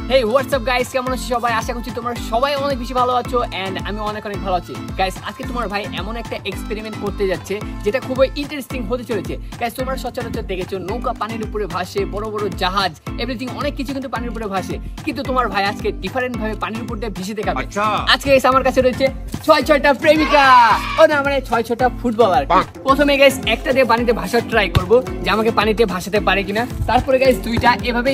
Hey, what's up guys? কেমন আছো সবাই? আশা করছি তোমরা সবাই অনেক বেশি ভালো আছো এন্ড আমি অনেক ভালো আছি। গাইস, আজকে তোমার ভাই এমন একটা এক্সপেরিমেন্ট করতে যাচ্ছে যেটা খুবই ইন্টারেস্টিং হতে চলেছে। গাইস, তোমরা সচরাচর দেখেছো নৌকা পানির উপরে ভাসে, বড় বড় জাহাজ, এভরিথিং অনেক কিছু কিন্তু পানির উপরে ভাসে। কিন্তু তোমার ভাই আজকে ডিফারেন্ট ভাবে পানির উপর দিয়ে ভেসে দেখাবে। আজকে গাইস আমার কাছে রয়েছে 6টা প্রেমিকা। ও না, মানে 6টা ফুটবলার। প্রথমে গাইস একটা দিয়ে পানিতে ভাসার ট্রাই করব যে আমাকে পানিতে ভাসাতে পারে কিনা। তারপরে গাইস দুইটা, এভাবে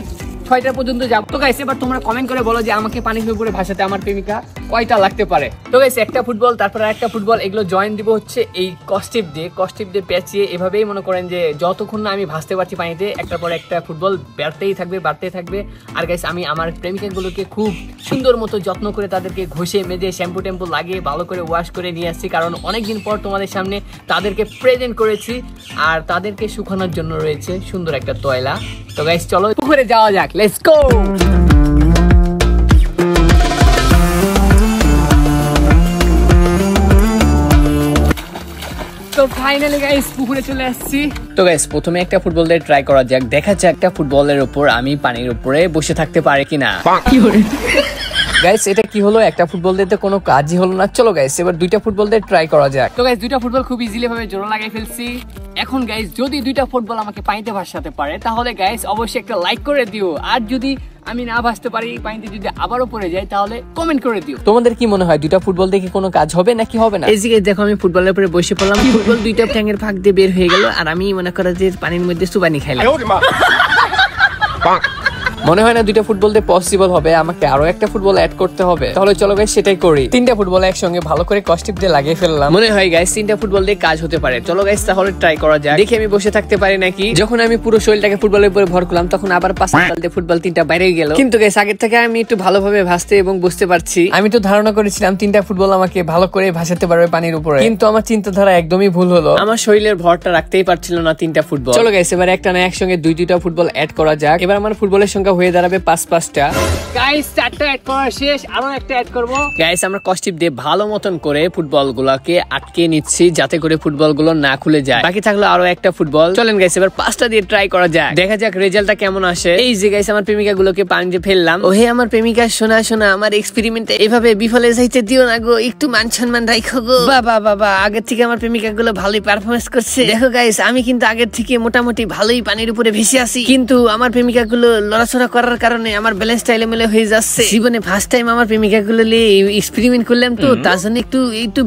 6টা পর্যন্ত যাব। তো গাইস এবার তোমরা কমেন্ট করে বলো যে আমাকে পানির উপরে ভাসাতে আমার প্রেমিকা কয়টা লাগতে পারে। তো গাইস একটা ফুটবল, তারপর আরেকটা ফুটবল, এগুলো জয়েন দিব হচ্ছে এই কস্টিপ দিয়ে পেঁচিয়ে। এভাবেই মনে করেন যে যতক্ষণ না আমি ভাসতে পারছি পানিতে, একটার পর একটা ফুটবল বাড়তেই থাকবে। আর গাইস আমি আমার প্রেমিকাগুলোকে খুব সুন্দর মতো যত্ন করে তাদেরকে ঘষে মেজে শ্যাম্পু ট্যাম্পু লাগিয়ে ভালো করে ওয়াশ করে নিয়ে আসছি, কারণ অনেকদিন পর তোমাদের সামনে তাদেরকে প্রেজেন্ট করেছি আর তাদেরকে শুকানোর জন্য রয়েছে সুন্দর একটা তয়লা। তো গাইস চলো পুকুরে যাওয়া যাক, লেটস গো। তো ফাইনালি গাইস পুকুরে চলে আসছি। তো গাইস প্রথমে একটা ফুটবল দিয়ে ট্রাই করা যাক, দেখা যাক একটা ফুটবলের উপর আমি পানির উপরে বসে থাকতে পারি কিনা। গাইস এটা কি হলো, একটা ফুটবল দিয়ে তো কোনো কাজই হলো না। চলো গাইস এবার 2টা ফুটবল দিয়ে ট্রাই করা যাক। তো গাইস 2টা ফুটবল খুব ইজিলি ভাবে জোড়া লাগাই ফেলছি। এখন গাইস যদি 2টা ফুটবল আমাকে পানিতে ভাসাতে পারে তাহলে গাইস অবশ্যই একটা লাইক করে দিও, আর যদি আমি না ভাসতে পারি পানিতে যদি আবারও পড়ে যাই তাহলে কমেন্ট করে দিও। তোমাদের কি মনে হয় 2টা ফুটবল দিয়ে কি কোনো কাজ হবে নাকি হবে না? এই যে দেখো আমি ফুটবলের উপরে বসে পড়লাম, ফুটবল 2টা ট্যাঙ্কের ফাঁক দিয়ে বের হয়ে গেল আর আমি মনে করি যে পানির মধ্যে সুবানি খাইলাম। মনে হয় না 2টা ফুটবল দিয়ে পসিবল হবে, আমাকে আরো একটা ফুটবল অ্যাড করতে হবে। তাহলে চলো গাইস সেটাই করি। 3টা ফুটবল একসঙ্গে ভালো করে কস্টিপ দিয়ে লাগিয়ে ফেললাম। মনে হয় গাইস 3টা ফুটবল দিয়ে কাজ হতে পারে। চলো গাইস তাহলে ট্রাই করা যাক, দেখি আমি বসে থাকতে পারি নাকি। যখন আমি পুরো শরীরটাকে ফুটবলের উপরে ভর করলাম তখন আবার 5 ফুটবল দিয়ে ফুটবল 3টা বাইরে গেল। কিন্তু গাইস আগের থেকে আমি একটু ভালোভাবে ভাসতে এবং বুঝতে পারছি। আমি তো ধারণা করেছিলাম 3টা ফুটবল আমাকে ভালো করে ভাসাতে পারবে পানির উপরে, কিন্তু আমার চিন্তাধারা একদমই ভুল হলো। আমার শরীরের ভরটা রাখতেই পারছিল না 3টা ফুটবল। চলো গাইস এবার একটা না একসঙ্গে 2টা ফুটবল অ্যাড করা যাক। এবার আমার ফুটবলের সংখ্যা হয়ে দাঁড়াবে 5টা। গাইস 4টা অ্যাড করা শেষ, আরো একটা অ্যাড করব। গাইস আমরা কস্টিপ দিয়ে ভালো মতন করে ফুটবলগুলোকে আটকে নিচ্ছি যাতে করে ফুটবলগুলো না খুলে যায়। বাকি থাকলো আরো একটা ফুটবল। চলেন গাইস এবার 5টা দিয়ে ট্রাই করা যাক, দেখা যাক রেজাল্টটা কেমন আসে। এই যে গাইস আমার প্রেমিকাগুলোকে পানিতে ফেললাম। ওহে আমার প্রেমিকা শোনা আমার এক্সপেরিমেন্টে এভাবে বিফলে যাইতে দিও না গো, একটু মান সম্মান রাখো গো। বাবা আগের থেকে আমার প্রেমিকাগুলো ভালোই পারফরম্যান্স করছে। দেখো গাইস আমি কিন্তু আগের থেকে মোটামুটি ভালোই পানির উপরে ভেসে আছি, কিন্তু আমার প্রেমিকাগুলো লড়াচড়া করার কারণে আমার ব্যালেন্সটা এলোমেলো হয়ে যাচ্ছে। জীবনে ফার্স্ট টাইম আমার প্রেমিকাগুলো নিয়ে এক্সপেরিমেন্ট করলাম, তো তার জন্য একটু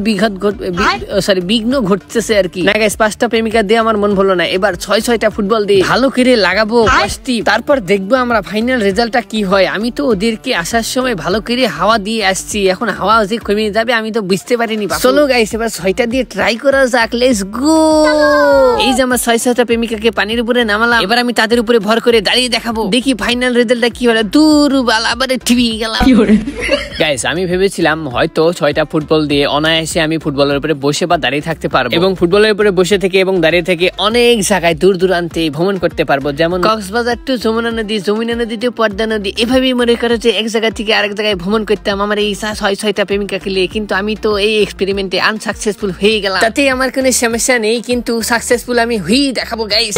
বিঘ্ন ঘটতেছে আর কি। না গাইস 5টা প্রেমিকা দিয়ে আমার মন ভালো না, এবার 6টা ফুটবল দিয়ে ভালো করে লাগাবো কস্টিপ, তারপর দেখবো আমরা ফাইনাল রেজাল্টটা কি হয়। আমি তো ওদেরকে আসার সময় ভালো করে হাওয়া দিয়ে আসছি, এখন হাওয়া যে কমে যাবে আমি তো বুঝতে পারিনি। চলো গাইস এবার 6টা দিয়ে ট্রাই করা যাক, লেটস গো। এই যে আমার 6টা প্রেমিকাকে পানির উপরে নামালাম, এবার আমি তাদের উপরে ভর করে দাঁড়িয়ে দেখাবো, দেখি ফাইনাল রেজাল্টটা কি হলো। গাইস আমি ভেবেছিলাম হয়তো 6টা ফুটবল দিয়ে অনায়াসে আমি ফুটবলের উপরে বসে বা দাঁড়িয়ে থাকতে পারবো, এবং ফুটবলের উপরে বসে থেকে এবং দাঁড়িয়ে থেকে অনেক জায়গায় দূর দূরান্তে ভ্রমণ করতে পারবো, যেমন কক্সবাজার টু যমুনা নদী টু পদ্মা নদী। এভাবেই মনে করে যে এক জায়গা থেকে আরেক জায়গায় ভ্রমণ করতাম আমার এই 6টা প্রেমিকাকে নিয়ে। কিন্তু আমি তো এই এক্সপেরিমেন্টে আনসাকসেসফুল হয়ে গেলাম, তাতে আমার কোনো সমস্যা নেই, কিন্তু সাকসেসফুল আমি হয়েই দেখাবো গাইস।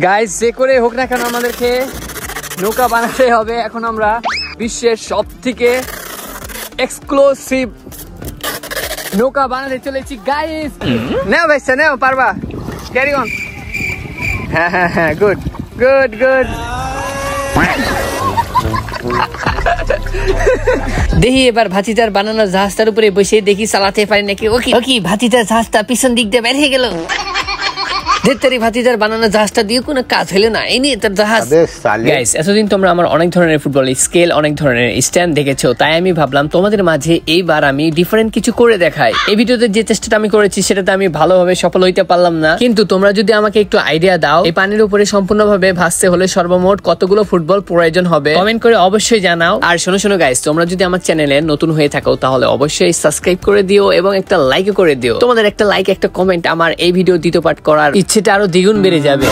গাইস যে করে হোক না কেন আমাদেরকে নৌকা বানাতে হবে। এখন আমরা বিশ্বের সবথেকে এক্সক্লুসিভ নৌকা বানাতে চলেছি গাইস। নাও ভাইসা নাও, পারবা, ক্যারি অন। হ্যাঁ গুড। দেখি এবার ভাতিজার বানানো জাহাজটার উপরে বসে দেখি চালাতে পারি নাকি। ওকি ভাতিজার জাহাজটা পিছন দিক দিয়ে বের হয়ে গেল। ভাতিজার বানানো জাহাজটা দিয়ে কোনো কাজ হলো না, এই নিয়ে তার জাহাজ। গাইস এতদিন তোমরা আমার অনেক ধরনের ফুটবল স্কেল, অনেক ধরনের স্ট্যান্ড দেখেছো, তাই আমি ভাবলাম তোমাদের মাঝে এইবার আমি ডিফারেন্ট কিছু করে দেখাই। এই ভিডিওতে যে চেষ্টাটা আমি করেছি সেটাতে আমি ভালোভাবে সফল হইতে পারলাম না, কিন্তু তোমরা যদি আমাকে একটু আইডিয়া দাও এই পানির উপরে সম্পূর্ণভাবে ভাসতে হলে সর্বমোট কতগুলো ফুটবল প্রয়োজন হবে কমেন্ট করে অবশ্যই জানাও। আর শোনো গাইস, তোমরা যদি আমার চ্যানেলে নতুন হয়ে থাকো তাহলে অবশ্যই সাবস্ক্রাইব করে দিও এবং একটা লাইক করে দিও। তোমাদের একটা লাইক একটা কমেন্ট আমার এই ভিডিও দ্বিতীয় পার্ট করার ইচ্ছেটা আরো দ্বিগুণ বেড়ে যাবে।